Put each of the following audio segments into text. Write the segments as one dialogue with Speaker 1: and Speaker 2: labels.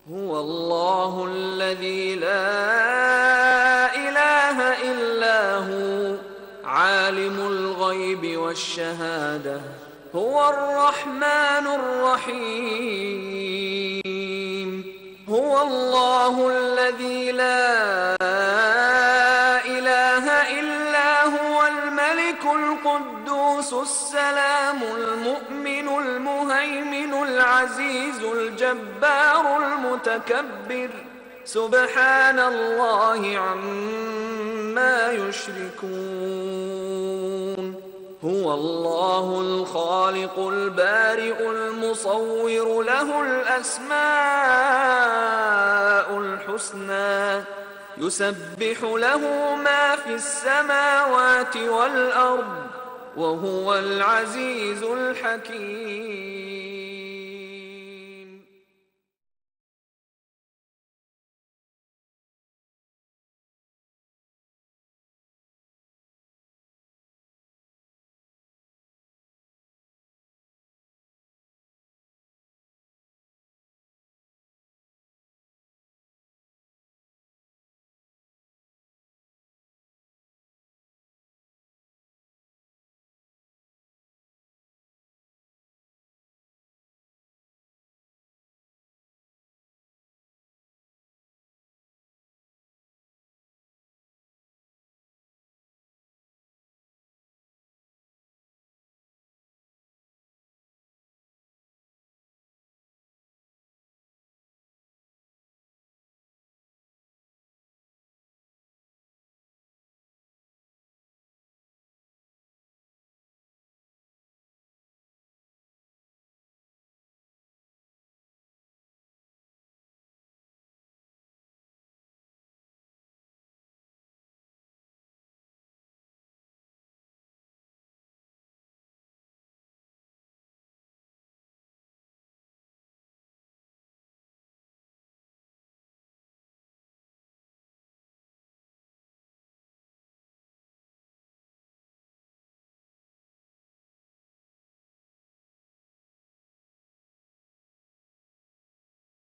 Speaker 1: هو الله الذي لا إله إلا هو عالم الغيب والشهادة هو الرحمن الرحيم هو الله الذي لا إله إلا هو الملك القدوس السلام المؤمن المهيمن العزيز الجبار المتكبر سبحان الله عما يشركون هو الله الخالق البارئ المصور له الأسماء الحسنى يسبح له ما في السماوات والأرض وهو العزيز الحكيم.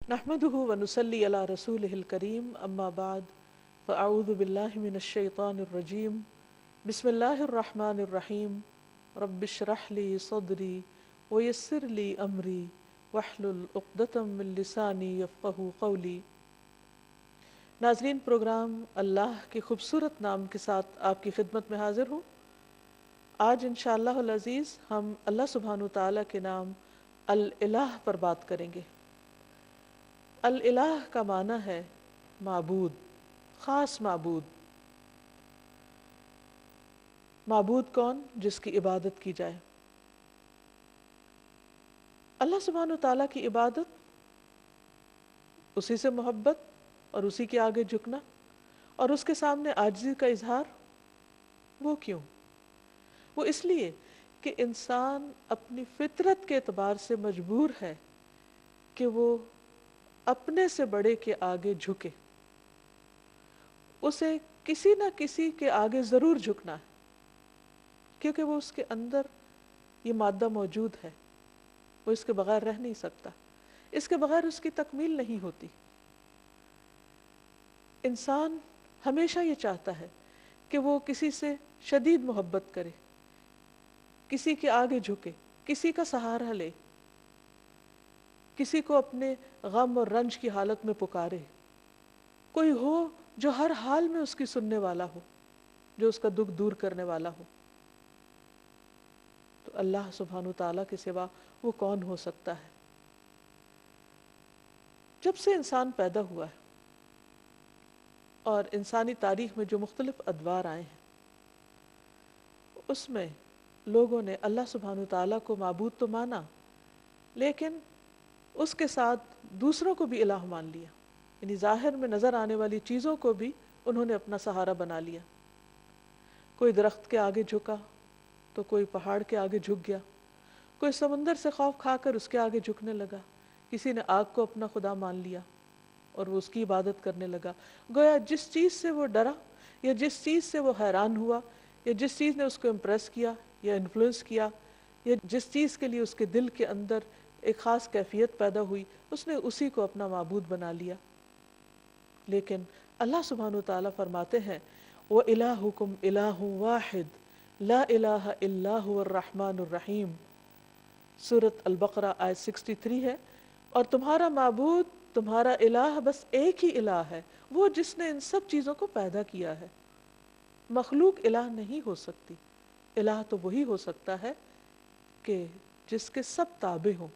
Speaker 2: نحمده ونصلي على رسوله الكريم اما بعد فاعوذ بالله من الشيطان الرجيم بسم الله الرحمن الرحيم رب اشرح لي صدري ويسر لي امري واحلل عقدة من لساني يفقهوا قولي. ناظرین، پروگرام اللہ کے خوبصورت نام کے ساتھ آپ کی خدمت میں حاضر ہوں. آج انشاءاللہ العزیز ہم اللہ سبحانہ وتعالیٰ کے نام الالہ پر بات کریں گے. الالہ کا معنی ہے معبود، خاص معبود. معبود کون؟ جس کی عبادت کی جائے. اللہ سبحانہ وتعالیٰ کی عبادت، اسی سے محبت اور اسی کے آگے جھکنا اور اس کے سامنے عاجزی کا اظہار. وہ کیوں؟ وہ اس لیے کہ انسان اپنی فطرت کے اعتبار سے مجبور ہے کہ وہ اپنے سے بڑے کے آگے جھکے. اسے کسی نہ کسی کے آگے ضرور جھکنا ہے، کیونکہ وہ اس کے اندر یہ مادہ موجود ہے. وہ اس کے بغیر رہ نہیں سکتا، اس کے بغیر اس کی تکمیل نہیں ہوتی. انسان ہمیشہ یہ چاہتا ہے کہ وہ کسی سے شدید محبت کرے، کسی کے آگے جھکے، کسی کا سہارا لے، کسی کو اپنے غم اور رنج کی حالت میں پکارے. کوئی ہو جو ہر حال میں اس کی سننے والا ہو، جو اس کا دکھ دور کرنے والا ہو. تو اللہ سبحانہ تعالیٰ کے سوا وہ کون ہو سکتا ہے؟ جب سے انسان پیدا ہوا ہے اور انسانی تاریخ میں جو مختلف ادوار آئے ہیں، اس میں لوگوں نے اللہ سبحانہ تعالیٰ کو معبود تو مانا، لیکن اس کے ساتھ دوسروں کو بھی الہ مان لیا. یعنی ظاہر میں نظر آنے والی چیزوں کو بھی انہوں نے اپنا سہارا بنا لیا. کوئی درخت کے آگے جھکا تو کوئی پہاڑ کے آگے جھک گیا، کوئی سمندر سے خوف کھا کر اس کے آگے جھکنے لگا، کسی نے آگ کو اپنا خدا مان لیا اور وہ اس کی عبادت کرنے لگا. گویا جس چیز سے وہ ڈرا یا جس چیز سے وہ حیران ہوا یا جس چیز نے اس کو امپریس کیا یا انفلوئنس کیا یا جس چیز کے لیے اس کے دل کے اندر ایک خاص کیفیت پیدا ہوئی، اس نے اسی کو اپنا معبود بنا لیا۔ لیکن اللہ سبحانہ وتعالیٰ فرماتے ہیں وَإِلَٰهُكُمْ إِلَٰهٌ وَاحِدٌ لَا إِلَٰهَ إِلَّا هُوَ الرَّحْمَٰنُ الرَّحِيمُ، سورۃ البقرہ آیت 63 ہے، اور تمہارا معبود، تمہارا الہ بس ایک ہی الہ ہے، وہ جس نے ان سب چیزوں کو پیدا کیا ہے۔ مخلوق الہ نہیں ہو سکتی، الہ تو وہی ہو سکتا ہے کہ جس کے سب تابع ہوں،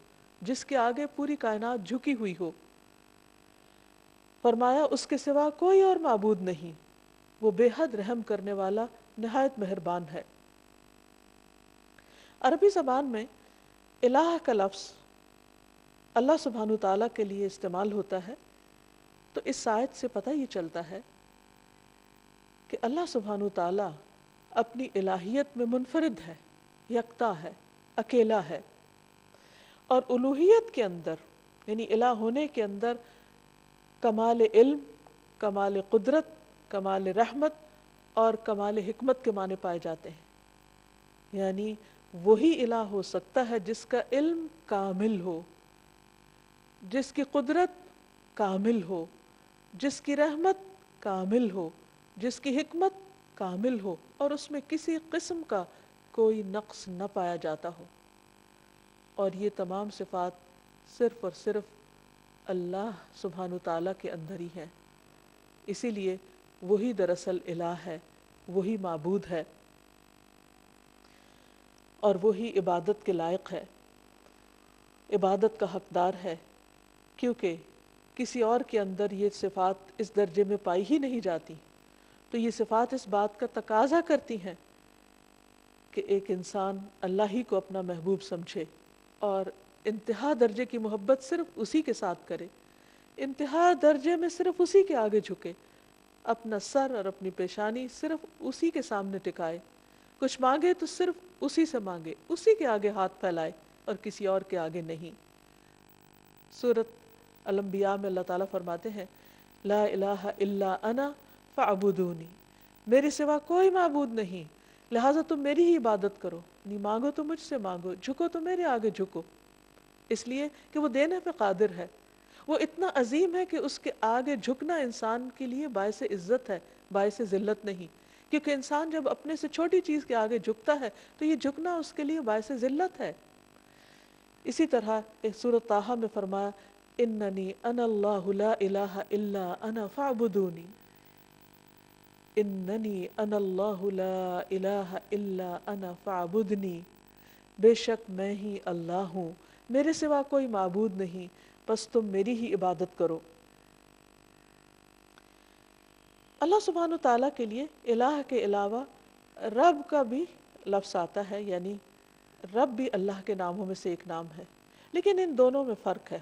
Speaker 2: جس کے آگے پوری کائنات جھکی ہوئی ہو۔ فرمایا اس کے سوا کوئی اور معبود نہیں، وہ بے حد رحم کرنے والا، نہایت مہربان ہے۔ عربی زبان میں الہ کا لفظ اللہ سبحانہ تعالیٰ کے لیے استعمال ہوتا ہے، تو اس آیت سے پتہ یہ چلتا ہے کہ اللہ سبحانہ تعالیٰ اپنی الہیت میں منفرد ہے، یکتا ہے، اکیلا ہے، اور الوہیت کے اندر یعنی الہ ہونے کے اندر کمال علم، کمال قدرت، کمال رحمت اور کمال حکمت کے معنی پائے جاتے ہیں۔ یعنی وہی الہ ہو سکتا ہے جس کا علم کامل ہو، جس کی قدرت کامل ہو، جس کی رحمت کامل ہو، جس کی حکمت کامل ہو، اور اس میں کسی قسم کا کوئی نقص نہ پایا جاتا ہو۔ اور یہ تمام صفات صرف اور صرف اللہ سبحانہ تعالیٰ کے اندر ہی ہیں، اسی لیے وہی دراصل الہ ہے، وہی معبود ہے، اور وہی عبادت کے لائق ہے، عبادت کا حقدار ہے، کیونکہ کسی اور کے اندر یہ صفات اس درجے میں پائی ہی نہیں جاتی۔ تو یہ صفات اس بات کا تقاضا کرتی ہیں کہ ایک انسان اللہ ہی کو اپنا محبوب سمجھے اور انتہا درجے کی محبت صرف اسی کے ساتھ کرے، انتہا درجے میں صرف اسی کے آگے جھکے، اپنا سر اور اپنی پیشانی صرف اسی کے سامنے ٹکائے، کچھ مانگے تو صرف اسی سے مانگے، اسی کے آگے ہاتھ پھیلائے اور کسی اور کے آگے نہیں۔ سورۃ الانبیاء میں اللہ تعالیٰ فرماتے ہیں لا الہ الا انا فاعبدونی، میرے سوا کوئی معبود نہیں، لہٰذا تم میری ہی عبادت کرو، نہیں مانگو تو مجھ سے مانگو، جھکو تو میرے آگے جھکو، اس لیے کہ وہ دینے پہ قادر ہے، وہ اتنا عظیم ہے کہ اس کے آگے جھکنا انسان کے لیے باعث عزت ہے، باعث ذلت نہیں، کیونکہ انسان جب اپنے سے چھوٹی چیز کے آگے جھکتا ہے تو یہ جھکنا اس کے لیے باعث ذلت ہے۔ اسی طرح سورۃ طٰہٰ میں فرمایا اننی انا اللہ لا الہ الا انا فاعبدونی، اننی انا اللہ لا الہ الا انا فاعبدنی، بے شک میں ہی اللہ ہوں، میرے سوا کوئی معبود نہیں، بس تم میری ہی عبادت کرو۔ اللہ سبحانہ تعالیٰ کے لیے الہ کے علاوہ رب کا بھی لفظ آتا ہے، یعنی رب بھی اللہ کے ناموں میں سے ایک نام ہے، لیکن ان دونوں میں فرق ہے۔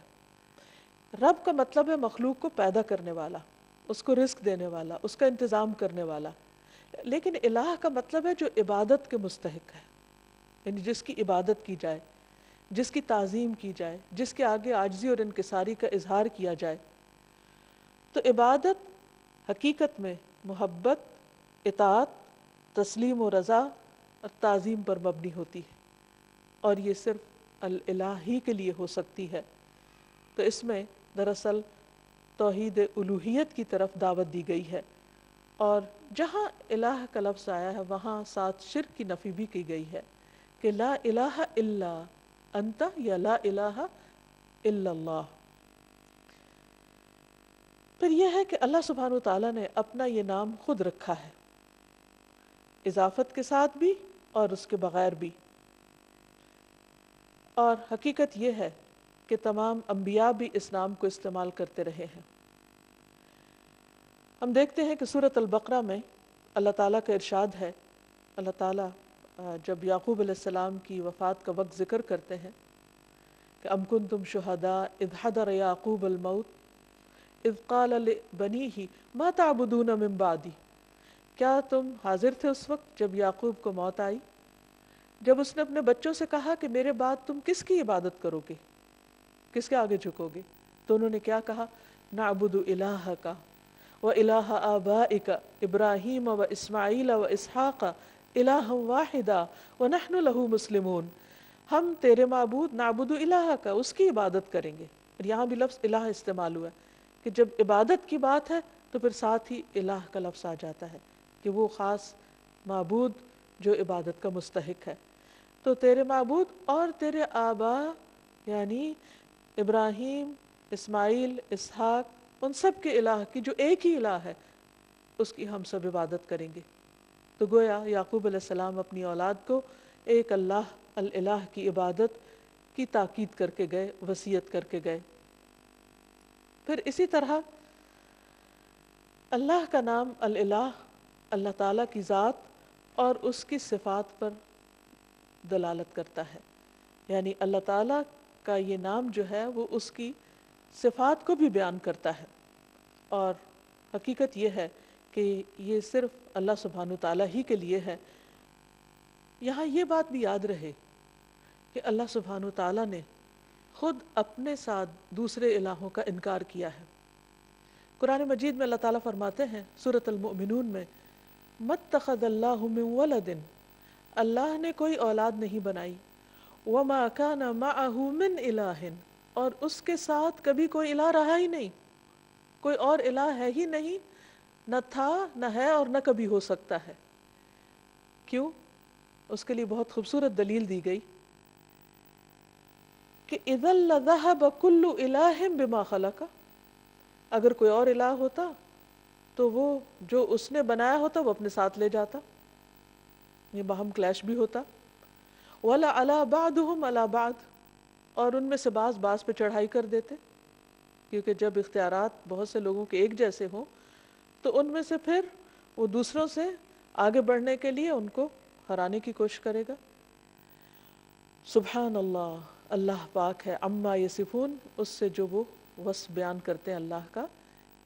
Speaker 2: رب کا مطلب ہے مخلوق کو پیدا کرنے والا، اس کو رزق دینے والا، اس کا انتظام کرنے والا، لیکن الہ کا مطلب ہے جو عبادت کے مستحق ہے، یعنی جس کی عبادت کی جائے، جس کی تعظیم کی جائے، جس کے آگے عاجزی اور انکساری کا اظہار کیا جائے۔ تو عبادت حقیقت میں محبت، اطاعت، تسلیم و رضا اور تعظیم پر مبنی ہوتی ہے، اور یہ صرف الہ ہی کے لیے ہو سکتی ہے۔ تو اس میں دراصل توحید الوہیت کی طرف دعوت دی گئی ہے، اور جہاں الہ کا لفظ آیا ہے وہاں ساتھ شرک کی نفی بھی کی گئی ہے کہ لا الہ الا انت یا لا الہ الا اللہ۔ پھر یہ ہے کہ اللہ سبحانہ وتعالیٰ نے اپنا یہ نام خود رکھا ہے، اضافت کے ساتھ بھی اور اس کے بغیر بھی، اور حقیقت یہ ہے کہ تمام انبیاء بھی اس نام کو استعمال کرتے رہے ہیں۔ ہم دیکھتے ہیں کہ سورۃ البقرہ میں اللہ تعالیٰ کا ارشاد ہے، اللہ تعالیٰ جب یعقوب علیہ السلام کی وفات کا وقت ذکر کرتے ہیں کہ ام کنتم شہداء اذ حضر یعقوب الموت اذ قال لبنیہ ما تعبدون من بعدی، کیا تم حاضر تھے اس وقت جب یعقوب کو موت آئی، جب اس نے اپنے بچوں سے کہا کہ میرے بعد تم کس کی عبادت کرو گے، کس کے آگے جھکو گے؟ تو انہوں نے کیا کہا؟ نعبد الہک و الہ آبائک ابراہیم و اسماعیل و اسحاق الہا واحدا ونحن لہ مسلمون، ہم تیرے معبود نعبد الہ کا، اس کی عبادت کریں گے. اور یہاں بھی لفظ الہ استعمال ہوا ہے کہ جب عبادت کی بات ہے تو پھر ساتھ ہی الہ کا لفظ آ جاتا ہے کہ وہ خاص معبود جو عبادت کا مستحق ہے. تو تیرے معبود اور تیرے آبا یعنی ابراہیم، اسماعیل، اسحاق، ان سب کے الہ کی جو ایک ہی الہ ہے اس کی ہم سب عبادت کریں گے. تو گویا یعقوب علیہ السلام اپنی اولاد کو ایک اللہ الہ کی عبادت کی تاکید کر کے گئے، وصیت کر کے گئے. پھر اسی طرح اللہ کا نام الہ اللہ تعالیٰ کی ذات اور اس کی صفات پر دلالت کرتا ہے. یعنی اللہ تعالیٰ کا یہ نام جو ہے وہ اس کی صفات کو بھی بیان کرتا ہے. اور حقیقت یہ ہے کہ یہ صرف اللہ سبحانہ تعالیٰ ہی کے لیے ہے. یہاں یہ بات بھی یاد رہے کہ اللہ سبحانہ تعالیٰ نے خود اپنے ساتھ دوسرے الہوں کا انکار کیا ہے. قرآن مجید میں اللہ تعالیٰ فرماتے ہیں سورۃ المؤمنون میں مَتَّخَذَ اللَّهُ مِن وَلَدٍ، اللہ نے کوئی اولاد نہیں بنائی، وَمَا كَانَ مَعَهُ مِنْ إِلَٰهٍ، اور اس کے ساتھ کبھی کوئی الہ رہا ہی نہیں، کوئی اور الہ ہے ہی نہیں، نہ تھا نہ ہے اور نہ کبھی ہو سکتا ہے. کیوں؟ اس کے لیے بہت خوبصورت دلیل دی گئی کہ اِذًا لَذَهَبَ كُلُّ إِلَٰهٍ بِمَا خَلَقَ، اگر کوئی اور الہ ہوتا تو وہ جو اس نے بنایا ہوتا وہ اپنے ساتھ لے جاتا، یہ باہم کلیش بھی ہوتا. وَلَعَلَىٰ بَعْضُهُمْ عَلَىٰ بَعْضٍ، اور ان میں سے بعض پہ چڑھائی کر دیتے، کیونکہ جب اختیارات بہت سے لوگوں کے ایک جیسے ہوں تو ان میں سے پھر وہ دوسروں سے آگے بڑھنے کے لیے ان کو ہرانے کی کوشش کرے گا. سبحان اللہ، اللہ پاک ہے عما یصفون، اس سے جو وہ وصف بیان کرتے ہیں اللہ کا.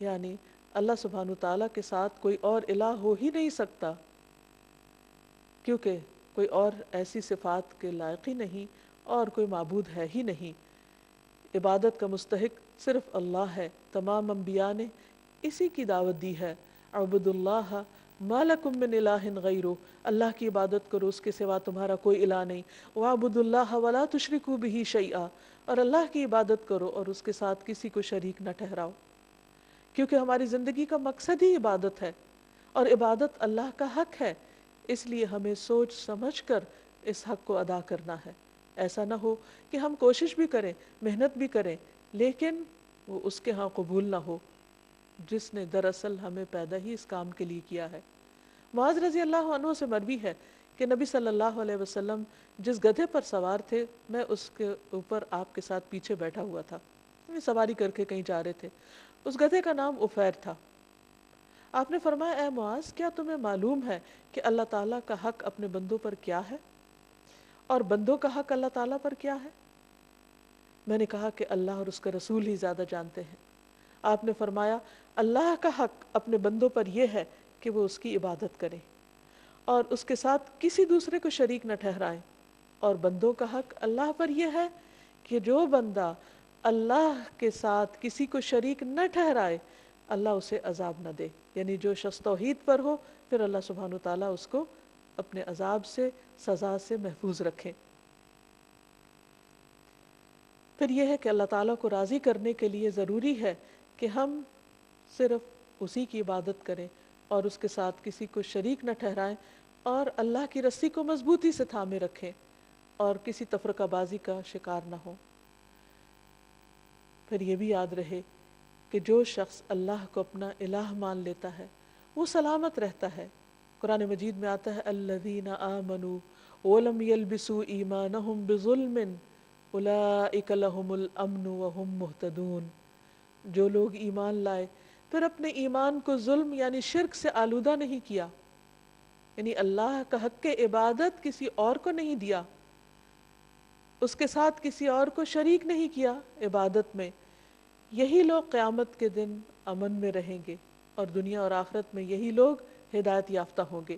Speaker 2: یعنی اللہ سبحانہ تعالیٰ کے ساتھ کوئی اور الہ ہو ہی نہیں سکتا، کیونکہ کوئی اور ایسی صفات کے لائق ہی نہیں اور کوئی معبود ہے ہی نہیں. عبادت کا مستحق صرف اللہ ہے. تمام انبیاء نے اسی کی دعوت دی ہے، اعبدوا اللہ ما لکم من الہ غیرہ، اللہ کی عبادت کرو، اس کے سوا تمہارا کوئی الہ نہیں. واعبدوا اللہ ولا تشرکوا بہ شیئا، اور اللہ کی عبادت کرو اور اس کے ساتھ کسی کو شریک نہ ٹھہراؤ، کیونکہ ہماری زندگی کا مقصد ہی عبادت ہے اور عبادت اللہ کا حق ہے. اس لیے ہمیں سوچ سمجھ کر اس حق کو ادا کرنا ہے. ایسا نہ ہو کہ ہم کوشش بھی کریں، محنت بھی کریں، لیکن وہ اس کے ہاں قبول نہ ہو جس نے دراصل ہمیں پیدا ہی اس کام کے لیے کیا ہے. معاذ رضی اللہ عنہ سے مروی ہے کہ نبی صلی اللہ علیہ وسلم جس گدھے پر سوار تھے میں اس کے اوپر آپ کے ساتھ پیچھے بیٹھا ہوا تھا، سواری کر کے کہیں جا رہے تھے. اس گدھے کا نام عفیر تھا. آپ نے فرمایا اے معاذ، کیا تمہیں معلوم ہے کہ اللہ تعالیٰ کا حق اپنے بندوں پر کیا ہے اور بندوں کا حق اللہ تعالیٰ پر کیا ہے؟ میں نے کہا کہ اللہ اور اس کا رسول ہی زیادہ جانتے ہیں. آپ نے فرمایا اللہ کا حق اپنے بندوں پر یہ ہے کہ وہ اس کی عبادت کریں اور اس کے ساتھ کسی دوسرے کو شریک نہ ٹھہرائیں، اور بندوں کا حق اللہ پر یہ ہے کہ جو بندہ اللہ کے ساتھ کسی کو شریک نہ ٹھہرائے اللہ اسے عذاب نہ دے. یعنی جو شخص توحید پر ہو پھر اللہ سبحانہ تعالیٰ اس کو اپنے عذاب سے، سزا سے محفوظ رکھے. پھر یہ ہے کہ اللہ تعالیٰ کو راضی کرنے کے لیے ضروری ہے کہ ہم صرف اسی کی عبادت کریں اور اس کے ساتھ کسی کو شریک نہ ٹھہرائیں اور اللہ کی رسی کو مضبوطی سے تھامے رکھیں اور کسی تفرقہ بازی کا شکار نہ ہو. پھر یہ بھی یاد رہے کہ جو شخص اللہ کو اپنا الہ مان لیتا ہے وہ سلامت رہتا ہے. قرآن مجید میں آتا ہے الذین آمنوا ولم یلبسوا ایمانہم بظلم اولئک لہم الامن وہم مہتدون. جو لوگ ایمان لائے پھر اپنے ایمان کو ظلم یعنی شرک سے آلودہ نہیں کیا، یعنی اللہ کا حق عبادت کسی اور کو نہیں دیا، اس کے ساتھ کسی اور کو شریک نہیں کیا عبادت میں، یہی لوگ قیامت کے دن امن میں رہیں گے اور دنیا اور آخرت میں یہی لوگ ہدایت یافتہ ہوں گے.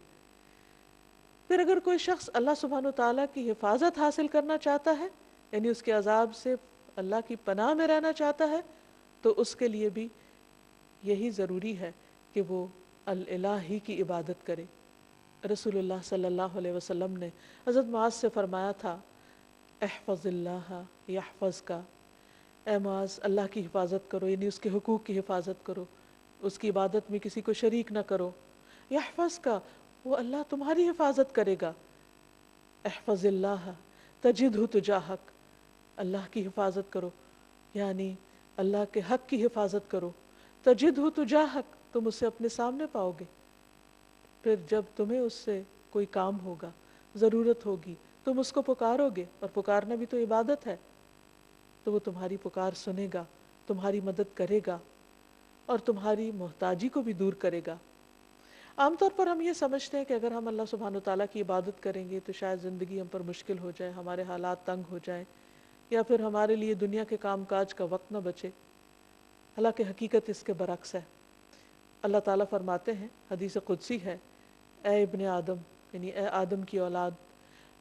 Speaker 2: پھر اگر کوئی شخص اللہ سبحانہ تعالیٰ کی حفاظت حاصل کرنا چاہتا ہے، یعنی اس کے عذاب سے اللہ کی پناہ میں رہنا چاہتا ہے، تو اس کے لیے بھی یہی ضروری ہے کہ وہ الہ ہی کی عبادت کرے. رسول اللہ صلی اللہ علیہ وسلم نے حضرت معاذ سے فرمایا تھا احفظ اللہ یحفظ کا، اے معاذ اللہ کی حفاظت کرو، یعنی اس کے حقوق کی حفاظت کرو، اس کی عبادت میں کسی کو شریک نہ کرو. یحفظ کا، وہ اللہ تمہاری حفاظت کرے گا. احفظ اللہ تجدہ تجاہک، اللہ کی حفاظت کرو یعنی اللہ کے حق کی حفاظت کرو. تجدہ تجاہک، تم اسے اپنے سامنے پاؤ گے. پھر جب تمہیں اس سے کوئی کام ہوگا، ضرورت ہوگی، تم اس کو پکارو گے، اور پکارنا بھی تو عبادت ہے، تو وہ تمہاری پکار سنے گا، تمہاری مدد کرے گا، اور تمہاری محتاجی کو بھی دور کرے گا. عام طور پر ہم یہ سمجھتے ہیں کہ اگر ہم اللہ سبحانہ وتعالیٰ کی عبادت کریں گے تو شاید زندگی ہم پر مشکل ہو جائے، ہمارے حالات تنگ ہو جائیں، یا پھر ہمارے لیے دنیا کے کام کاج کا وقت نہ بچے. حالانکہ حقیقت اس کے برعکس ہے. اللہ تعالیٰ فرماتے ہیں، حدیث قدسی ہے، اے ابن آدم، یعنی اے آدم کی اولاد،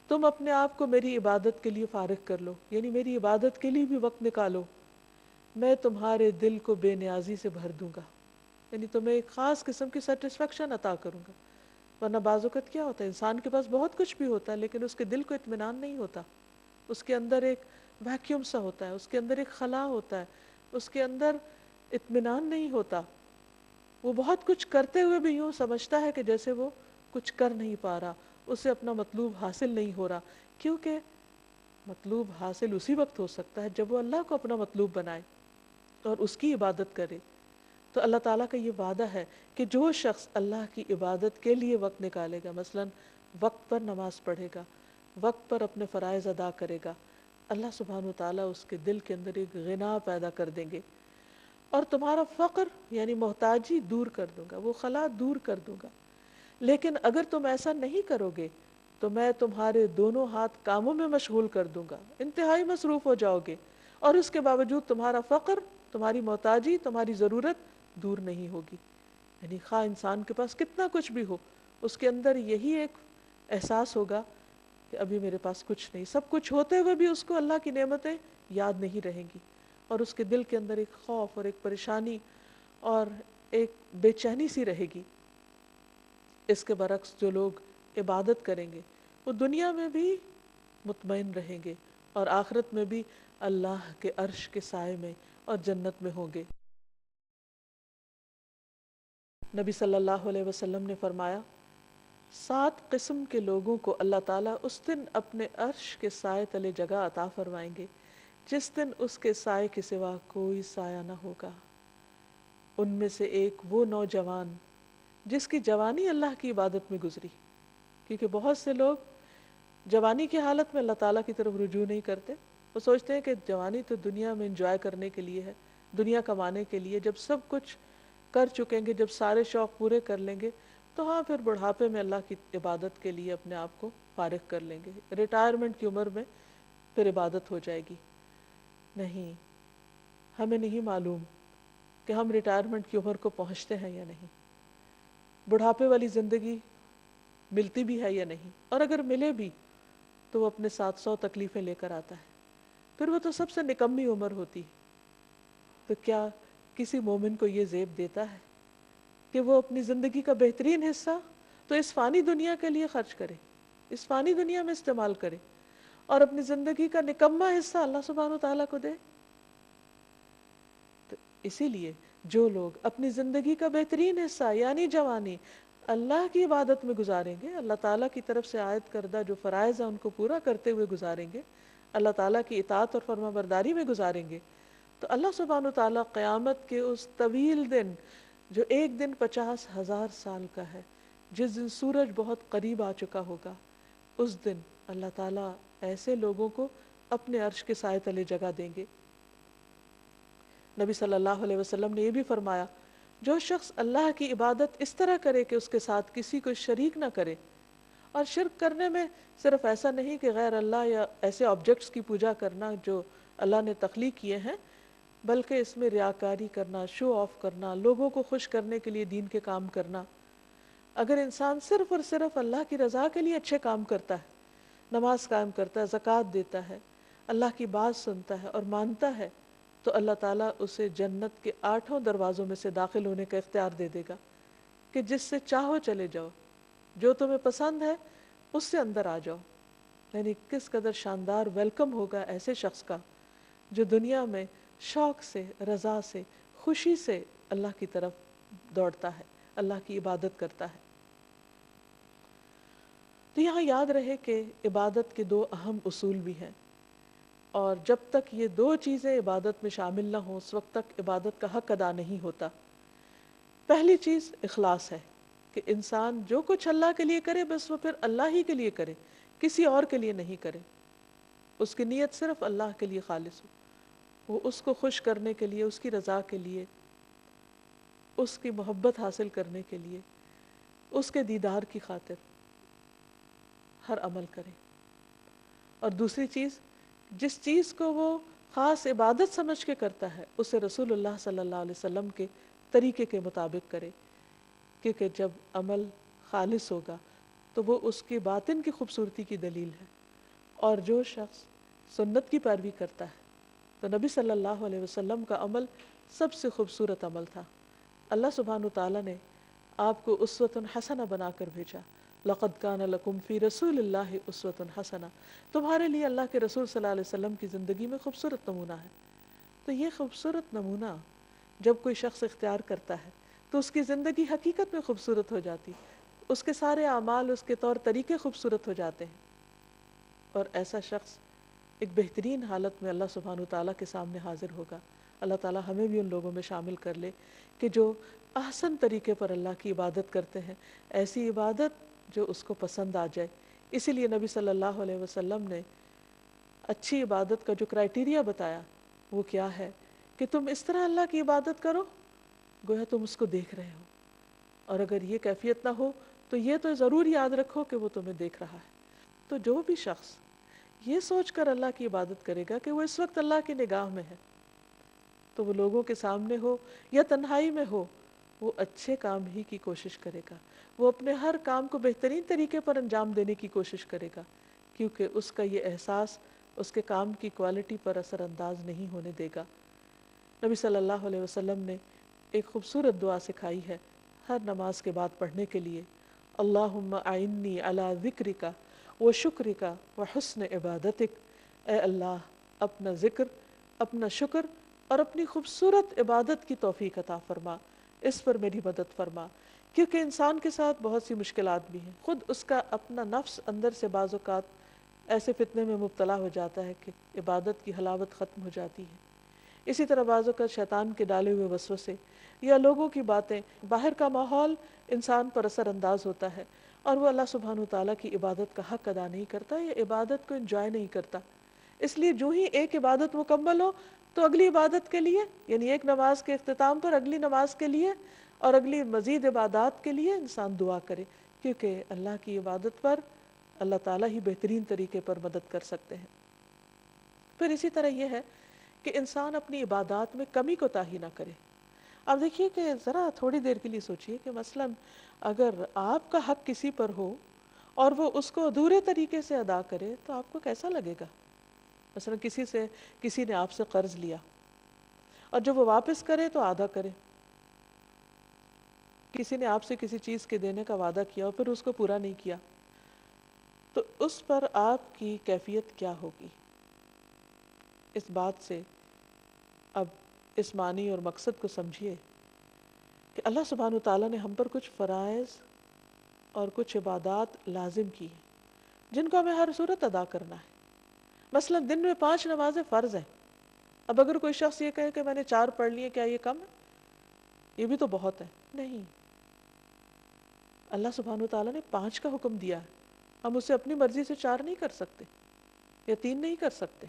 Speaker 2: تم اپنے آپ کو میری عبادت کے لیے فارغ کر لو، یعنی میری عبادت کے لیے بھی وقت نکالو، میں تمہارے دل کو بے نیازی سے بھر دوں گا، یعنی تمہیں ایک خاص قسم کی سیٹسفیکشن عطا کروں گا. ورنہ بعض اوقات کیا ہوتا ہے، انسان کے پاس بہت کچھ بھی ہوتا ہے لیکن اس کے دل کو اطمینان نہیں ہوتا، اس کے اندر ایک ویکیوم سا ہوتا ہے، اس کے اندر ایک خلا ہوتا ہے، اس کے اندر اطمینان نہیں ہوتا. وہ بہت کچھ کرتے ہوئے بھی یوں سمجھتا ہے کہ جیسے وہ کچھ کر نہیں پا رہا، اسے اپنا مطلوب حاصل نہیں ہو رہا. کیونکہ مطلوب حاصل اسی وقت ہو سکتا ہے جب وہ اللہ کو اپنا مطلوب بنائے اور اس کی عبادت کرے. تو اللہ تعالیٰ کا یہ وعدہ ہے کہ جو شخص اللہ کی عبادت کے لیے وقت نکالے گا، مثلا وقت پر نماز پڑھے گا، وقت پر اپنے فرائض ادا کرے گا، اللہ سبحانہ وتعالیٰ اس کے دل کے اندر ایک غنا پیدا کر دیں گے، اور تمہارا فقر یعنی محتاجی دور کر دوں گا، وہ خلا دور کر دوں گا. لیکن اگر تم ایسا نہیں کرو گے تو میں تمہارے دونوں ہاتھ کاموں میں مشغول کر دوں گا، انتہائی مصروف ہو جاؤ گے، اور اس کے باوجود تمہارا فقر، تمہاری محتاجی، تمہاری ضرورت دور نہیں ہوگی. یعنی خواہ انسان کے پاس کتنا کچھ بھی ہو، اس کے اندر یہی ایک احساس ہوگا کہ ابھی میرے پاس کچھ نہیں. سب کچھ ہوتے ہوئے بھی اس کو اللہ کی نعمتیں یاد نہیں رہیں گی، اور اس کے دل کے اندر ایک خوف اور ایک پریشانی اور ایک بے چینی سی رہے گی. اس کے برعکس جو لوگ عبادت کریں گے وہ دنیا میں بھی مطمئن رہیں گے اور آخرت میں بھی اللہ کے عرش کے سائے میں اور جنت میں ہوں گے. نبی صلی اللہ علیہ وسلم نے فرمایا، 7 قسم کے لوگوں کو اللہ تعالیٰ اس دن اپنے عرش کے سائے تلے جگہ عطا فرمائیں گے جس دن اس کے سائے کے سوا کوئی سایہ نہ ہوگا. ان میں سے ایک وہ نوجوان جس کی جوانی اللہ کی عبادت میں گزری، کیونکہ بہت سے لوگ جوانی کی حالت میں اللہ تعالیٰ کی طرف رجوع نہیں کرتے. وہ سوچتے ہیں کہ جوانی تو دنیا میں انجوائے کرنے کے لیے ہے، دنیا کمانے کے لیے، جب سب کچھ کر چکیں گے، جب سارے شوق پورے کر لیں گے تو ہاں پھر بڑھاپے میں اللہ کی عبادت کے لیے اپنے آپ کو فارغ کر لیں گے، ریٹائرمنٹ کی عمر میں پھر عبادت ہو جائے گی. نہیں، ہمیں نہیں معلوم کہ ہم ریٹائرمنٹ کی عمر کو پہنچتے ہیں یا نہیں، بڑھاپے والی زندگی ملتی بھی ہے یا نہیں، اور اگر ملے بھی تو وہ اپنے ساتھ 100 تکلیفیں لے کر آتا ہے، پھر وہ تو سب سے نکمی عمر ہوتی. تو کیا کسی مومن کو یہ زیب دیتا ہے کہ وہ اپنی زندگی کا بہترین حصہ تو اس فانی دنیا کے لیے خرچ کرے، اس فانی دنیا میں استعمال کرے، اور اپنی زندگی کا نکما حصہ اللہ سبحانہ و تعالیٰ کو دے؟ تو اسی لیے جو لوگ اپنی زندگی کا بہترین حصہ یعنی جوانی اللہ کی عبادت میں گزاریں گے، اللہ تعالیٰ کی طرف سے عائد کردہ جو فرائض ہیں ان کو پورا کرتے ہوئے گزاریں گے، اللہ تعالیٰ کی اطاعت اور فرما برداری میں گزاریں گے، تو اللہ سبحانہ وتعالیٰ قیامت کے اس طویل دن جو ایک دن 50,000 سال کا ہے، جس دن سورج بہت قریب آ چکا ہوگا، اس دن اللہ تعالیٰ ایسے لوگوں کو اپنے عرش کے سائے تلے جگہ دیں گے. نبی صلی اللہ علیہ وسلم نے یہ بھی فرمایا، جو شخص اللہ کی عبادت اس طرح کرے کہ اس کے ساتھ کسی کو شریک نہ کرے، اور شرک کرنے میں صرف ایسا نہیں کہ غیر اللہ یا ایسے آبجیکٹس کی پوجا کرنا جو اللہ نے تخلیق کیے ہیں، بلکہ اس میں ریاکاری کرنا، شو آف کرنا، لوگوں کو خوش کرنے کے لیے دین کے کام کرنا. اگر انسان صرف اور صرف اللہ کی رضا کے لیے اچھے کام کرتا ہے، نماز قائم کرتا ہے، زکوٰۃ دیتا ہے، اللہ کی بات سنتا ہے اور مانتا ہے، تو اللہ تعالیٰ اسے جنت کے 8 دروازوں میں سے داخل ہونے کا اختیار دے دے گا کہ جس سے چاہو چلے جاؤ، جو تمہیں پسند ہے اس سے اندر آ جاؤ. یعنی کس قدر شاندار ویلکم ہوگا ایسے شخص کا جو دنیا میں شوق سے، رضا سے، خوشی سے اللہ کی طرف دوڑتا ہے، اللہ کی عبادت کرتا ہے۔ تو یہاں یاد رہے کہ عبادت کے دو اہم اصول بھی ہیں، اور جب تک یہ دو چیزیں عبادت میں شامل نہ ہوں اس وقت تک عبادت کا حق ادا نہیں ہوتا۔ پہلی چیز اخلاص ہے کہ انسان جو کچھ اللہ کے لیے کرے بس وہ پھر اللہ ہی کے لیے کرے، کسی اور کے لیے نہیں کرے، اس کی نیت صرف اللہ کے لیے خالص ہو، وہ اس کو خوش کرنے کے لیے، اس کی رضا کے لیے، اس کی محبت حاصل کرنے کے لیے، اس کے دیدار کی خاطر ہر عمل کرے۔ اور دوسری چیز، جس چیز کو وہ خاص عبادت سمجھ کے کرتا ہے اسے رسول اللہ صلی اللہ علیہ وسلم کے طریقے کے مطابق کرے، کیونکہ جب عمل خالص ہوگا تو وہ اس کی باطن کی خوبصورتی کی دلیل ہے۔ اور جو شخص سنت کی پیروی کرتا ہے تو نبی صلی اللہ علیہ وسلم کا عمل سب سے خوبصورت عمل تھا۔ اللہ سبحانہ تعالیٰ نے آپ کو اسوۃ حسنہ بنا کر بھیجا، لقد کان لکم فی رسول اللہ اسوۃ حسنہ، تمہارے لیے اللہ کے رسول صلی اللہ علیہ وسلم کی زندگی میں خوبصورت نمونہ ہے۔ تو یہ خوبصورت نمونہ جب کوئی شخص اختیار کرتا ہے تو اس کی زندگی حقیقت میں خوبصورت ہو جاتی، اس کے سارے اعمال، اس کے طور طریقے خوبصورت ہو جاتے ہیں، اور ایسا شخص ایک بہترین حالت میں اللہ سبحانہ تعالیٰ کے سامنے حاضر ہوگا۔ اللہ تعالیٰ ہمیں بھی ان لوگوں میں شامل کر لے کہ جو احسن طریقے پر اللہ کی عبادت کرتے ہیں، ایسی عبادت جو اس کو پسند آ جائے۔ اسی لیے نبی صلی اللہ علیہ وسلم نے اچھی عبادت کا جو کرائٹیریا بتایا وہ کیا ہے کہ تم اس طرح اللہ کی عبادت کرو گویا تم اس کو دیکھ رہے ہو، اور اگر یہ کیفیت نہ ہو تو یہ تو ضرور یاد رکھو کہ وہ تمہیں دیکھ رہا ہے۔ تو جو بھی شخص یہ سوچ کر اللہ کی عبادت کرے گا کہ وہ اس وقت اللہ کی نگاہ میں ہے، تو وہ لوگوں کے سامنے ہو یا تنہائی میں ہو، وہ اچھے کام ہی کی کوشش کرے گا، وہ اپنے ہر کام کو بہترین طریقے پر انجام دینے کی کوشش کرے گا، کیونکہ اس کا یہ احساس اس کے کام کی کوالٹی پر اثر انداز نہیں ہونے دے گا۔ نبی صلی اللہ علیہ وسلم نے ایک خوبصورت دعا سکھائی ہے ہر نماز کے بعد پڑھنے کے لیے، اللہم اعنی علی ذکرک و شکرک و حسن عبادتک، اے اللہ اپنا ذکر، اپنا شکر اور اپنی خوبصورت عبادت کی توفیق عطا فرما، اس پر میری مدد فرما، کیونکہ انسان کے ساتھ بہت سی مشکلات بھی ہیں، خود اس کا اپنا نفس اندر سے بعض اوقات ایسے فتنے میں مبتلا ہو جاتا ہے کہ عبادت کی حلاوت ختم ہو جاتی ہے۔ اسی طرح بعض اوقات شیطان کے ڈالے ہوئے وسوسے یا لوگوں کی باتیں، باہر کا ماحول انسان پر اثر انداز ہوتا ہے اور وہ اللہ سبحانہ تعالیٰ کی عبادت کا حق ادا نہیں کرتا یا عبادت کو انجوائے نہیں کرتا۔ اس لیے جو ہی ایک عبادت مکمل ہو تو اگلی عبادت کے لیے، یعنی ایک نماز کے اختتام پر اگلی نماز کے لیے اور اگلی مزید عبادات کے لیے انسان دعا کرے، کیونکہ اللہ کی عبادت پر اللہ تعالیٰ ہی بہترین طریقے پر مدد کر سکتے ہیں۔ پھر اسی طرح یہ ہے کہ انسان اپنی عبادات میں کمی کوتاہی نہ کرے۔ اب دیکھیے کہ ذرا تھوڑی دیر کے لیے سوچئے کہ مثلا اگر آپ کا حق کسی پر ہو اور وہ اس کو ادھورے طریقے سے ادا کرے تو آپ کو کیسا لگے گا؟ مثلا کسی نے آپ سے قرض لیا اور جب وہ واپس کرے تو آدھا کرے، کسی نے آپ سے کسی چیز کے دینے کا وعدہ کیا اور پھر اس کو پورا نہیں کیا، تو اس پر آپ کی کیفیت کیا ہوگی؟ اس بات سے اب اس معنی اور مقصد کو سمجھیے کہ اللہ سبحانہ تعالیٰ نے ہم پر کچھ فرائض اور کچھ عبادات لازم کی ہیں جن کو ہمیں ہر صورت ادا کرنا ہے۔ مثلا دن میں 5 نمازیں فرض ہیں۔ اب اگر کوئی شخص یہ کہے کہ میں نے 4 پڑھ لیے، کیا یہ کم ہے؟ یہ بھی تو بہت ہے۔ نہیں، اللہ سبحانہ تعالیٰ نے 5 کا حکم دیا ہے، ہم اسے اپنی مرضی سے 4 نہیں کر سکتے یا 3 نہیں کر سکتے،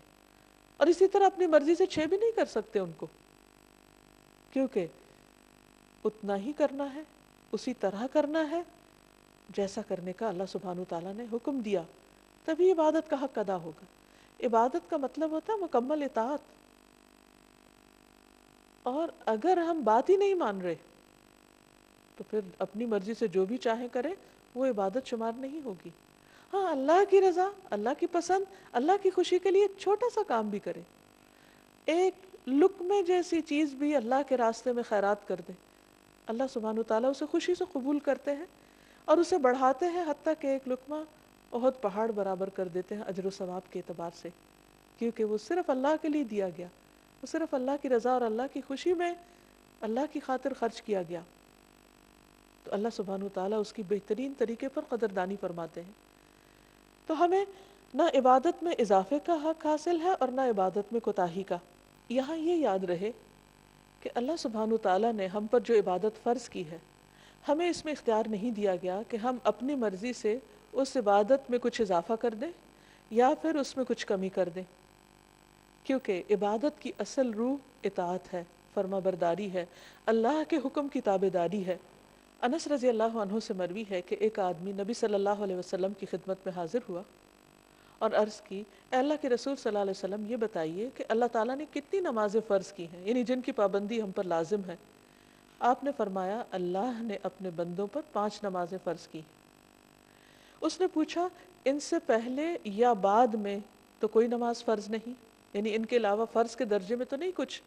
Speaker 2: اور اسی طرح اپنی مرضی سے 6 بھی نہیں کر سکتے ان کو، کیونکہ اتنا ہی کرنا ہے، اسی طرح کرنا ہے جیسا کرنے کا اللہ سبحانہ تعالیٰ نے حکم دیا، تبھی عبادت کا حق ادا ہوگا۔ عبادت کا مطلب ہوتا ہے مکمل اطاعت، اور اگر ہم بات ہی نہیں مان رہے تو پھر اپنی مرضی سے جو بھی چاہیں کریں وہ عبادت شمار نہیں ہوگی۔ ہاں، اللہ کی رضا، اللہ کی پسند، اللہ کی خوشی کے لیے چھوٹا سا کام بھی کرے، ایک لقمے جیسی چیز بھی اللہ کے راستے میں خیرات کر دے، اللہ سبحانہ تعالیٰ اسے خوشی سے قبول کرتے ہیں اور اسے بڑھاتے ہیں، حتیٰ کہ ایک لقمہ بہت پہاڑ برابر کر دیتے ہیں اجر و ثواب کے اعتبار سے، کیونکہ وہ صرف اللہ کے لیے دیا گیا، وہ صرف اللہ کی رضا اور اللہ کی خوشی میں اللہ کی خاطر خرچ کیا گیا، تو اللہ سبحانہ وتعالیٰ اس کی بہترین طریقے پر قدردانی فرماتے ہیں۔ تو ہمیں نہ عبادت میں اضافے کا حق حاصل ہے اور نہ عبادت میں کوتاہی کا۔ یہاں یہ یاد رہے کہ اللہ سبحانہ وتعالیٰ نے ہم پر جو عبادت فرض کی ہے، ہمیں اس میں اختیار نہیں دیا گیا کہ ہم اپنی مرضی سے اس عبادت میں کچھ اضافہ کر دیں یا پھر اس میں کچھ کمی کر دیں، کیونکہ عبادت کی اصل روح اطاعت ہے، فرما برداری ہے، اللہ کے حکم کی تابع داری ہے۔ انس رضی اللہ عنہ سے مروی ہے کہ ایک آدمی نبی صلی اللہ علیہ وسلم کی خدمت میں حاضر ہوا اور عرض کی، اے اللہ کے رسول صلی اللہ علیہ وسلم، یہ بتائیے کہ اللہ تعالیٰ نے کتنی نمازیں فرض کی ہیں، یعنی جن کی پابندی ہم پر لازم ہے۔ آپ نے فرمایا، اللہ نے اپنے بندوں پر 5 نمازیں فرض کی۔ اس نے پوچھا، ان سے پہلے یا بعد میں تو کوئی نماز فرض نہیں، یعنی ان کے علاوہ فرض کے درجے میں تو نہیں کچھ؟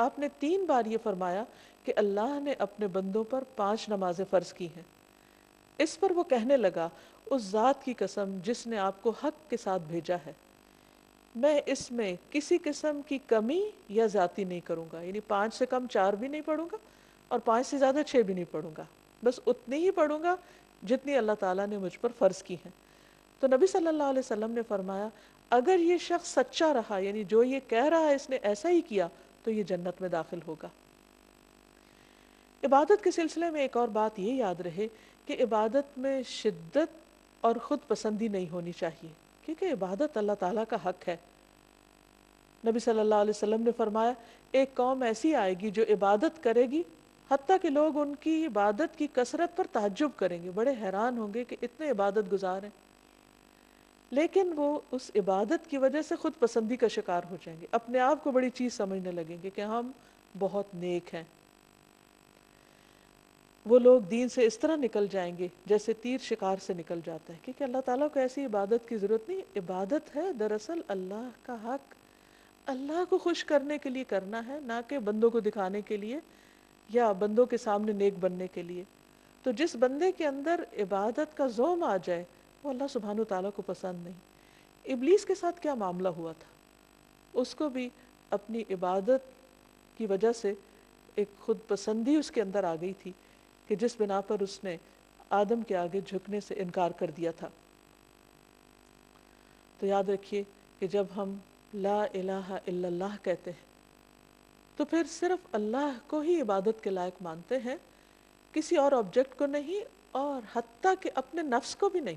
Speaker 2: آپ نے 3 بار یہ فرمایا کہ اللہ نے اپنے بندوں پر 5 نمازیں فرض کی ہیں۔ اس پر وہ کہنے لگا، اس ذات کی قسم جس نے آپ کو حق کے ساتھ بھیجا ہے، میں اس میں کسی قسم کی کمی یا زیادتی نہیں کروں گا، یعنی 5 سے کم 4 بھی نہیں پڑھوں گا اور 5 سے زیادہ 6 بھی نہیں پڑھوں گا، بس اتنی ہی پڑھوں گا جتنی اللہ تعالیٰ نے مجھ پر فرض کی ہیں۔ تو نبی صلی اللہ علیہ وسلم نے فرمایا، اگر یہ شخص سچا رہا، یعنی جو یہ کہہ رہا ہے اس نے ایسا ہی کیا، تو یہ جنت میں داخل ہوگا۔ عبادت کے سلسلے میں ایک اور بات یہ یاد رہے کہ عبادت میں شدت اور خود پسندی نہیں ہونی چاہیے، کیونکہ عبادت اللہ تعالیٰ کا حق ہے۔ نبی صلی اللہ علیہ وسلم نے فرمایا، ایک قوم ایسی آئے گی جو عبادت کرے گی حتیٰ کہ لوگ ان کی عبادت کی کثرت پر تعجب کریں گے، بڑے حیران ہوں گے کہ اتنے عبادت گزار ہیں، لیکن وہ اس عبادت کی وجہ سے خود پسندی کا شکار ہو جائیں گے، اپنے آپ کو بڑی چیز سمجھنے لگیں گے کہ ہم بہت نیک ہیں۔ وہ لوگ دین سے اس طرح نکل جائیں گے جیسے تیر شکار سے نکل جاتا ہے، کیونکہ اللہ تعالیٰ کو ایسی عبادت کی ضرورت نہیں۔ عبادت ہے دراصل اللہ کا حق، اللہ کو خوش کرنے کے لیے کرنا ہے، نہ کہ بندوں کو دکھانے کے لیے یا بندوں کے سامنے نیک بننے کے لیے۔ تو جس بندے کے اندر عبادت کا زوم آ جائے وہ اللہ سبحانہ و تعالیٰ کو پسند نہیں۔ ابلیس کے ساتھ کیا معاملہ ہوا تھا؟ اس کو بھی اپنی عبادت کی وجہ سے ایک خود پسندی اس کے اندر آ گئی تھی کہ جس بنا پر اس نے آدم کے آگے جھکنے سے انکار کر دیا تھا۔ تو یاد رکھیے کہ جب ہم لا الہ الا اللہ کہتے ہیں تو پھر صرف اللہ کو ہی عبادت کے لائق مانتے ہیں، کسی اور آبجیکٹ کو نہیں، اور حتیٰ کہ اپنے نفس کو بھی نہیں،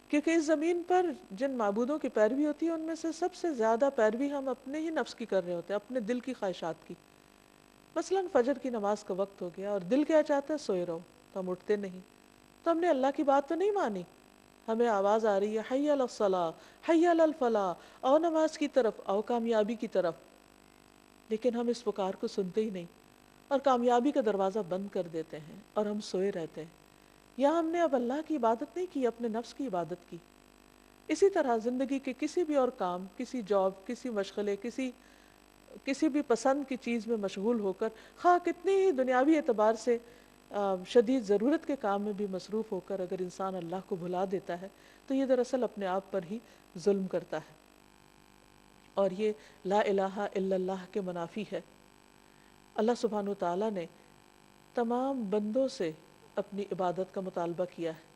Speaker 2: کیونکہ اس زمین پر جن معبودوں کی پیروی ہوتی ہے ان میں سے سب سے زیادہ پیروی ہم اپنے ہی نفس کی کر رہے ہوتے ہیں، اپنے دل کی خواہشات کی۔ مثلا فجر کی نماز کا وقت ہو گیا اور دل کیا چاہتا ہے؟ سوئے رہو، تو ہم اٹھتے نہیں، تو ہم نے اللہ کی بات تو نہیں مانی۔ ہمیں آواز آ رہی ہے حی علی الصلاۃ، حی علی الفلاح، آؤ نماز کی طرف، آؤ کامیابی کی طرف، لیکن ہم اس پکار کو سنتے ہی نہیں اور کامیابی کا دروازہ بند کر دیتے ہیں اور ہم سوئے رہتے ہیں۔ یہاں ہم نے اب اللہ کی عبادت نہیں کی، اپنے نفس کی عبادت کی۔ اسی طرح زندگی کے کسی بھی اور کام، کسی جاب، کسی مشغلے، کسی بھی پسند کی چیز میں مشغول ہو کر، خواہ کتنی ہی دنیاوی اعتبار سے شدید ضرورت کے کام میں بھی مصروف ہو کر اگر انسان اللہ کو بھلا دیتا ہے تو یہ دراصل اپنے آپ پر ہی ظلم کرتا ہے، اور یہ لا الہ الا اللہ کے منافی ہے۔ اللہ سبحانہ و تعالیٰ نے تمام بندوں سے اپنی عبادت کا مطالبہ کیا ہے۔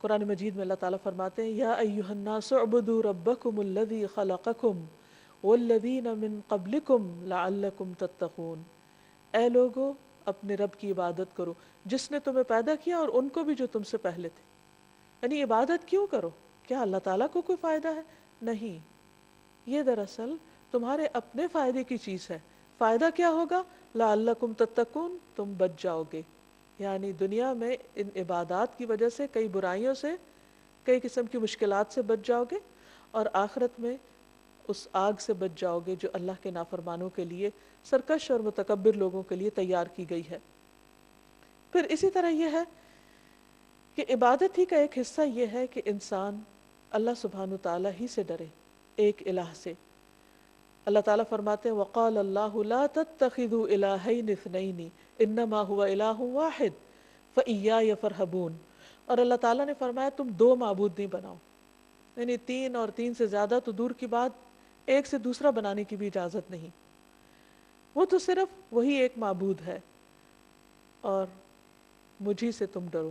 Speaker 2: قرآن مجید میں اللہ تعالیٰ فرماتے ہیں، یا ایھا الناس اعبدوا ربکم الذی خلقکم والذین من قبلکم لعلکم تتقون، اے لوگو اپنے رب کی عبادت کرو جس نے تمہیں پیدا کیا اور ان کو بھی جو تم سے پہلے تھے۔ یعنی عبادت کیوں کرو؟ کیا اللہ تعالیٰ کو کوئی فائدہ ہے؟ نہیں، یہ دراصل تمہارے اپنے فائدے کی چیز ہے۔ فائدہ کیا ہوگا؟ لعلکم تتقون، تم بچ جاؤ گے، یعنی دنیا میں ان عبادات کی وجہ سے کئی برائیوں سے، کئی قسم کی مشکلات سے بچ جاؤ گے، اور آخرت میں اس آگ سے بچ جاؤ گے جو اللہ کے نافرمانوں کے لیے، سرکش اور متکبر لوگوں کے لیے تیار کی گئی ہے۔ پھر اسی طرح یہ ہے کہ عبادت ہی کا ایک حصہ یہ ہے کہ انسان اللہ سبحانہ تعالیٰ ہی سے ڈرے، ایک الہ سے۔ اللہ تعالیٰ فرماتے ہیں وقال اللہ لا تتخذوا الہین اثنین انما هو الہ واحد فإیای فرہبون، اور اللہ تعالیٰ نے فرمایا تم 2 معبود نہیں بناؤ، یعنی 3 اور 3 سے زیادہ تو دور کی بات، ایک سے دوسرا بنانے کی بھی اجازت نہیں، وہ تو صرف وہی ایک معبود ہے، اور مجھی سے تم ڈرو،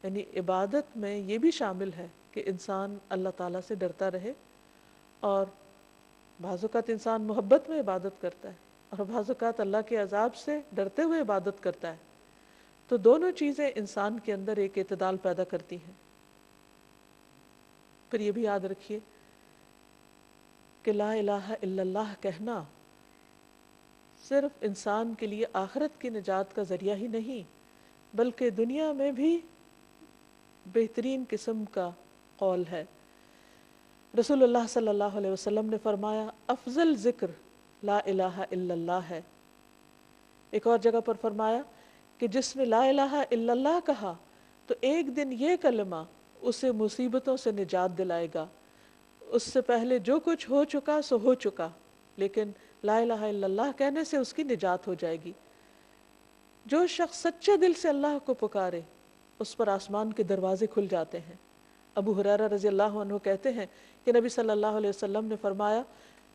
Speaker 2: یعنی عبادت میں یہ بھی شامل ہے کہ انسان اللہ تعالیٰ سے ڈرتا رہے، اور بعض اوقات انسان محبت میں عبادت کرتا ہے اور بعض اوقات اللہ کے عذاب سے ڈرتے ہوئے عبادت کرتا ہے، تو دونوں چیزیں انسان کے اندر ایک اعتدال پیدا کرتی ہیں۔ پھر یہ بھی یاد رکھیے کہ لا الہ الا اللہ کہنا صرف انسان کے لیے آخرت کی نجات کا ذریعہ ہی نہیں، بلکہ دنیا میں بھی بہترین قسم کا قول ہے۔ رسول اللہ صلی اللہ علیہ وسلم نے فرمایا افضل ذکر لا الہ الا اللہ ہے۔ ایک اور جگہ پر فرمایا کہ جس نے لا الہ الا اللہ کہا تو ایک دن یہ کلمہ اسے مصیبتوں سے نجات دلائے گا، اس سے پہلے جو کچھ ہو چکا سو ہو چکا، لیکن لا الہ الا اللہ کہنے سے اس کی نجات ہو جائے گی۔ جو شخص سچے دل سے اللہ کو پکارے اس پر آسمان کے دروازے کھل جاتے ہیں۔ ابو ہریرہ رضی اللہ عنہ کہتے ہیں کہ نبی صلی اللہ علیہ وسلم نے فرمایا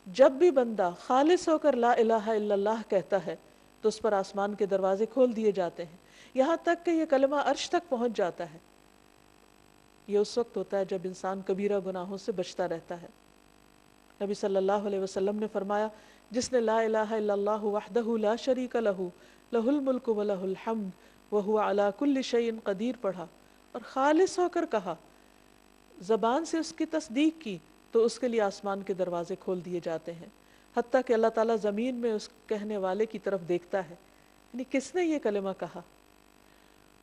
Speaker 2: جب بھی بندہ خالص ہو کر لا الہ الا اللہ کہتا ہے تو اس پر آسمان کے دروازے کھول دیے جاتے ہیں، یہاں تک کہ یہ کلمہ عرش تک پہنچ جاتا ہے۔ یہ اس وقت ہوتا ہے جب انسان کبیرہ گناہوں سے بچتا رہتا ہے۔ نبی صلی اللہ علیہ وسلم نے فرمایا جس نے لا الہ الا اللہ وحدہ لا شریک لہ لہ الملک ولہ الحمد وہو علی کل شیء قدیر پڑھا اور خالص ہو کر کہا، زبان سے اس کی تصدیق کی، تو اس کے لیے آسمان کے دروازے کھول دیے جاتے ہیں، حتیٰ کہ اللہ تعالیٰ زمین میں اس کہنے والے کی طرف دیکھتا ہے، یعنی کس نے یہ کلمہ کہا،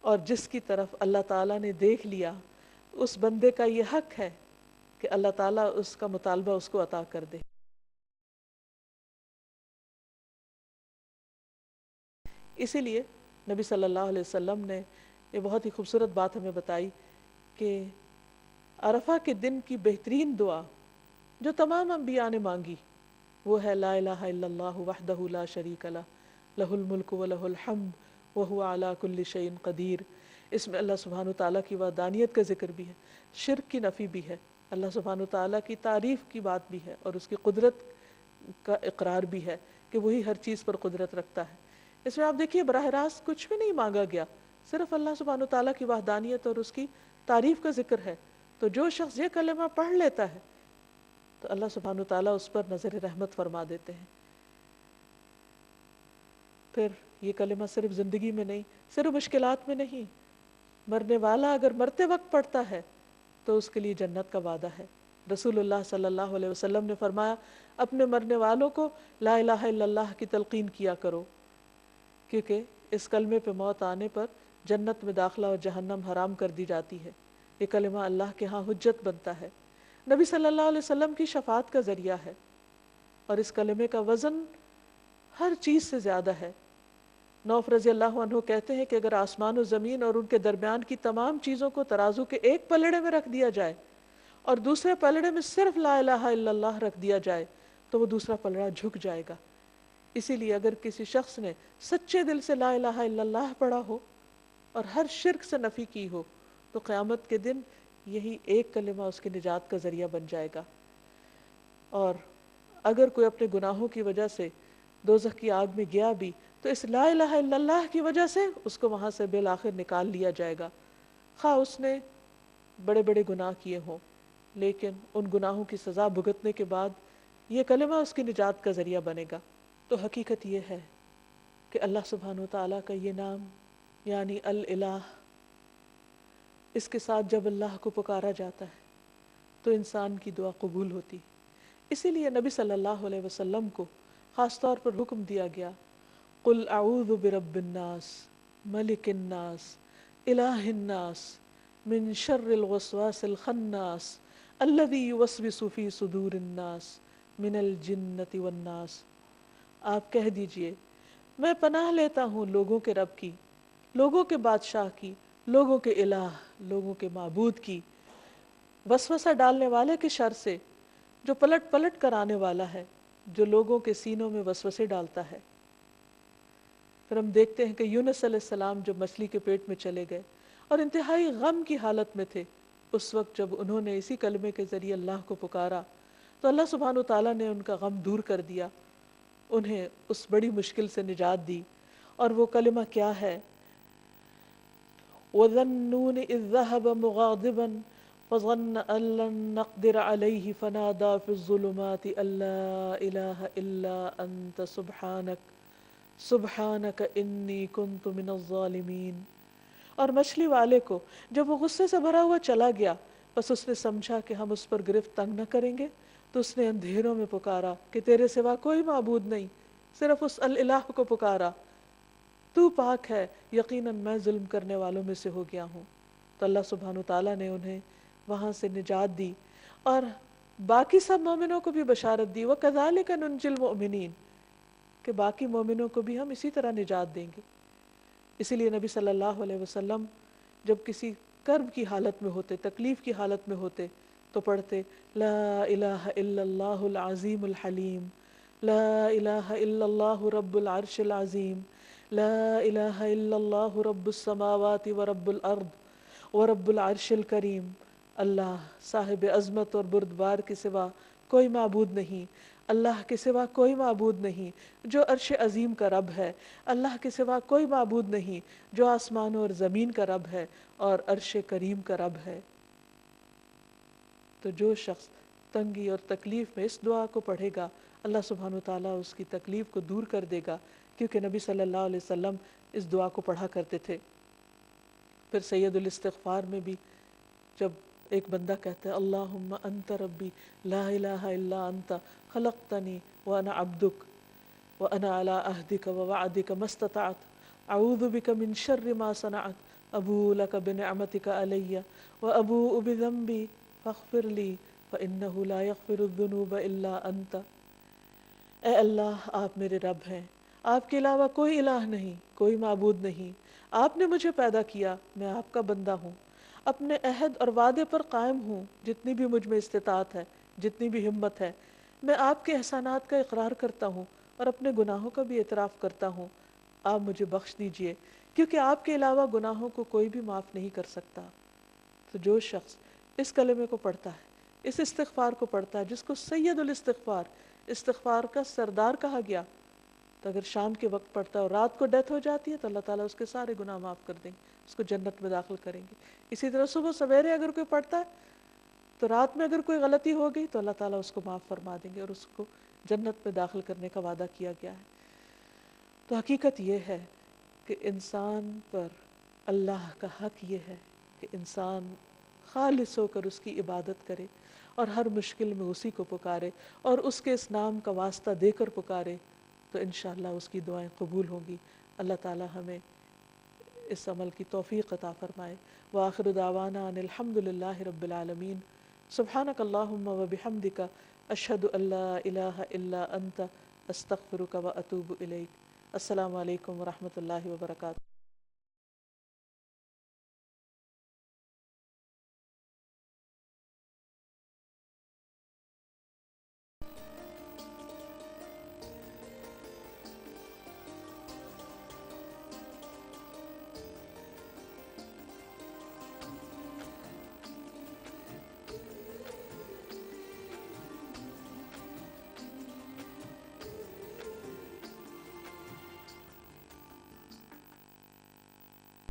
Speaker 2: اور جس کی طرف اللہ تعالیٰ نے دیکھ لیا اس بندے کا یہ حق ہے کہ اللہ تعالیٰ اس کا مطالبہ اس کو عطا کر دے۔ اسی لیے نبی صلی اللہ علیہ وسلم نے یہ بہت ہی خوبصورت بات ہمیں بتائی کہ عرفہ کے دن کی بہترین دعا جو تمام انبیاء نے مانگی وہ ہے لا الہ الا اللہ وحدہ لا شریک لہ لہ الملک ولہ الحمد وہو علی کل شیء قدیر۔ اس میں اللہ سبحانہ تعالیٰ کی وحدانیت کا ذکر بھی ہے، شرک کی نفی بھی ہے، اللہ سبحانہ تعالیٰ کی تعریف کی بات بھی ہے، اور اس کی قدرت کا اقرار بھی ہے کہ وہی ہر چیز پر قدرت رکھتا ہے۔ اس میں آپ دیکھیے براہ راست کچھ بھی نہیں مانگا گیا، صرف اللہ سبحانہ تعالیٰ کی وحدانیت اور اس کی تعریف کا ذکر ہے۔ تو جو شخص یہ کلمہ پڑھ لیتا ہے تو اللہ سبحانہ تعالیٰ اس پر نظر رحمت فرما دیتے ہیں۔ پھر یہ کلمہ صرف زندگی میں نہیں، صرف مشکلات میں نہیں، مرنے والا اگر مرتے وقت پڑھتا ہے تو اس کے لیے جنت کا وعدہ ہے۔ رسول اللہ صلی اللہ علیہ وسلم نے فرمایا اپنے مرنے والوں کو لا الہ الا اللہ کی تلقین کیا کرو، کیونکہ اس کلمے پہ موت آنے پر جنت میں داخلہ اور جہنم حرام کر دی جاتی ہے۔ یہ کلمہ اللہ کے ہاں حجت بنتا ہے، نبی صلی اللہ علیہ وسلم کی شفاعت کا ذریعہ ہے، اور اس کلمے کا وزن ہر چیز سے زیادہ ہے۔ نوف رضی اللہ عنہ کہتے ہیں کہ اگر آسمان و زمین اور ان کے درمیان کی تمام چیزوں کو ترازو کے ایک پلڑے میں رکھ دیا جائے اور دوسرے پلڑے میں صرف لا الہ الا اللہ رکھ دیا جائے تو وہ دوسرا پلڑا جھک جائے گا۔ اسی لیے اگر کسی شخص نے سچے دل سے لا الہ الا اللہ پڑھا ہو اور ہر شرک سے نفی کی ہو تو قیامت کے دن یہی ایک کلمہ اس کی نجات کا ذریعہ بن جائے گا۔ اور اگر کوئی اپنے گناہوں کی وجہ سے دوزخ کی آگ میں گیا بھی تو اس لا الہ الا اللہ کی وجہ سے اس کو وہاں سے بالآخر نکال لیا جائے گا، خواہ اس نے بڑے بڑے گناہ کیے ہوں، لیکن ان گناہوں کی سزا بھگتنے کے بعد یہ کلمہ اس کی نجات کا ذریعہ بنے گا۔ تو حقیقت یہ ہے کہ اللہ سبحانہ وتعالیٰ کا یہ نام یعنی الالہ، اس کے ساتھ جب اللہ کو پکارا جاتا ہے تو انسان کی دعا قبول ہوتی۔ اسی لیے نبی صلی اللہ علیہ وسلم کو خاص طور پر حکم دیا گیا قل اعوذ برب الناس ملک الناس الہ الناس من شر الوسواس الخناس الذی یوسوس فی صدور الناس من الجنۃ والناس۔ آپ کہہ دیجئے میں پناہ لیتا ہوں لوگوں کے رب کی، لوگوں کے بادشاہ کی، لوگوں کے الہ، لوگوں کے معبود کی، وسوسہ ڈالنے والے کے شر سے جو پلٹ پلٹ کر آنے والا ہے، جو لوگوں کے سینوں میں وسوسے ڈالتا ہے۔ پھر ہم دیکھتے ہیں کہ یونس علیہ السلام جب مچھلی کے پیٹ میں چلے گئے اور انتہائی غم کی حالت میں تھے، اس وقت جب انہوں نے اسی کلمے کے ذریعے اللہ کو پکارا تو اللہ سبحانہ و تعالیٰ نے ان کا غم دور کر دیا، انہیں اس بڑی مشکل سے نجات دی۔ اور وہ کلمہ کیا ہے؟ وَذَنُّونِ إِذْ ذَهَبَ مُغَاضِبًا فَظَنَّ أَن لَّن نَّقْدِرَ عَلَيْهِ فَنَادَىٰ فِي الظُّلُمَاتِ أَن لَّا إِلَٰهَ إِلَّا أَنتَ سُبْحَانَكَ إِنِّي كُنتُ مِنَ الظَّالِمِينَ۔ اور مچھلی والے کو جب وہ غصے سے بھرا ہوا چلا گیا، بس اس نے سمجھا کہ ہم اس پر گرفت تنگ نہ کریں گے، تو اس نے اندھیروں میں پکارا کہ تیرے سوا کوئی معبود نہیں، صرف اس الہ کو پکارا، تو پاک ہے، یقیناً میں ظلم کرنے والوں میں سے ہو گیا ہوں۔ تو اللہ سبحانہ تعالیٰ نے انہیں وہاں سے نجات دی، اور باقی سب مومنوں کو بھی بشارت دی، وَكَذَلِكَ نُنْجِي الْمُؤْمِنِينَ، کہ باقی مومنوں کو بھی ہم اسی طرح نجات دیں گے۔ اسی لیے نبی صلی اللہ علیہ وسلم جب کسی کرب کی حالت میں ہوتے، تکلیف کی حالت میں ہوتے، تو پڑھتے لا الہ الا اللہ العظیم الحلیم، لا الہ الا اللہ رب العرش العظیم، لا الہ الا اللہ رب السماوات ورب الارض ورب العرش الکریم۔ اللہ صاحب عظمت اور بردبار کے سوا کوئی معبود نہیں، اللہ کے سوا کوئی معبود نہیں جو عرش عظیم کا رب ہے، اللہ کے سوا کوئی معبود نہیں جو آسمانوں اور زمین کا رب ہے اور عرش کریم کا رب ہے۔ تو جو شخص تنگی اور تکلیف میں اس دعا کو پڑھے گا، اللہ سبحانہ وتعالیٰ اس کی تکلیف کو دور کر دے گا، کیونکہ نبی صلی اللہ علیہ وسلم اس دعا کو پڑھا کرتے تھے۔ پھر سید الاستغفار میں بھی جب ایک بندہ کہتا ہے اللہم انت ربی لا الہ الا انت خلقتنی وانا عبدک وانا علی عہدک ووعدک ما استطعت اعوذ بک من شر ما صنعت ابوء لک بنعمتک علی وابوء بذنبی فاغفر لی فانہ لا یغفر الذنوب الا انت۔ اے اللہ، آپ میرے رب ہیں، آپ کے علاوہ کوئی الہ نہیں، کوئی معبود نہیں، آپ نے مجھے پیدا کیا، میں آپ کا بندہ ہوں، اپنے عہد اور وعدے پر قائم ہوں، جتنی بھی مجھ میں استطاعت ہے، جتنی بھی ہمت ہے، میں آپ کے احسانات کا اقرار کرتا ہوں اور اپنے گناہوں کا بھی اعتراف کرتا ہوں، آپ مجھے بخش دیجئے، کیونکہ آپ کے علاوہ گناہوں کو کوئی بھی معاف نہیں کر سکتا۔ تو جو شخص اس کلمے کو پڑھتا ہے، اس استغفار کو پڑھتا ہے، جس کو سید الاستغفار، استغفار کا سردار کہا گیا، تو اگر شام کے وقت پڑھتا ہے اور رات کو ڈیتھ ہو جاتی ہے تو اللہ تعالیٰ اس کے سارے گناہ معاف کر دیں گے، اس کو جنت میں داخل کریں گے۔ اسی طرح صبح سویرے اگر کوئی پڑھتا ہے تو رات میں اگر کوئی غلطی ہو گئی تو اللہ تعالیٰ اس کو معاف فرما دیں گے اور اس کو جنت میں داخل کرنے کا وعدہ کیا گیا ہے۔ تو حقیقت یہ ہے کہ انسان پر اللہ کا حق یہ ہے کہ انسان خالص ہو کر اس کی عبادت کرے اور ہر مشکل میں اسی کو پکارے اور اس کے اس نام کا واسطہ دے کر پکارے، تو انشاءاللہ اس کی دعائیں قبول ہوں گی۔ اللہ تعالیٰ ہمیں اس عمل کی توفیق عطا فرمائے۔ وآخر دعوانا ان الحمد للہ رب العالمین۔ سبحانک اللہم وبحمدک، اشہد ان لا الہ الا انت، استغفرک واتوب الیک۔ السلام علیکم ورحمۃ اللہ وبرکاتہ۔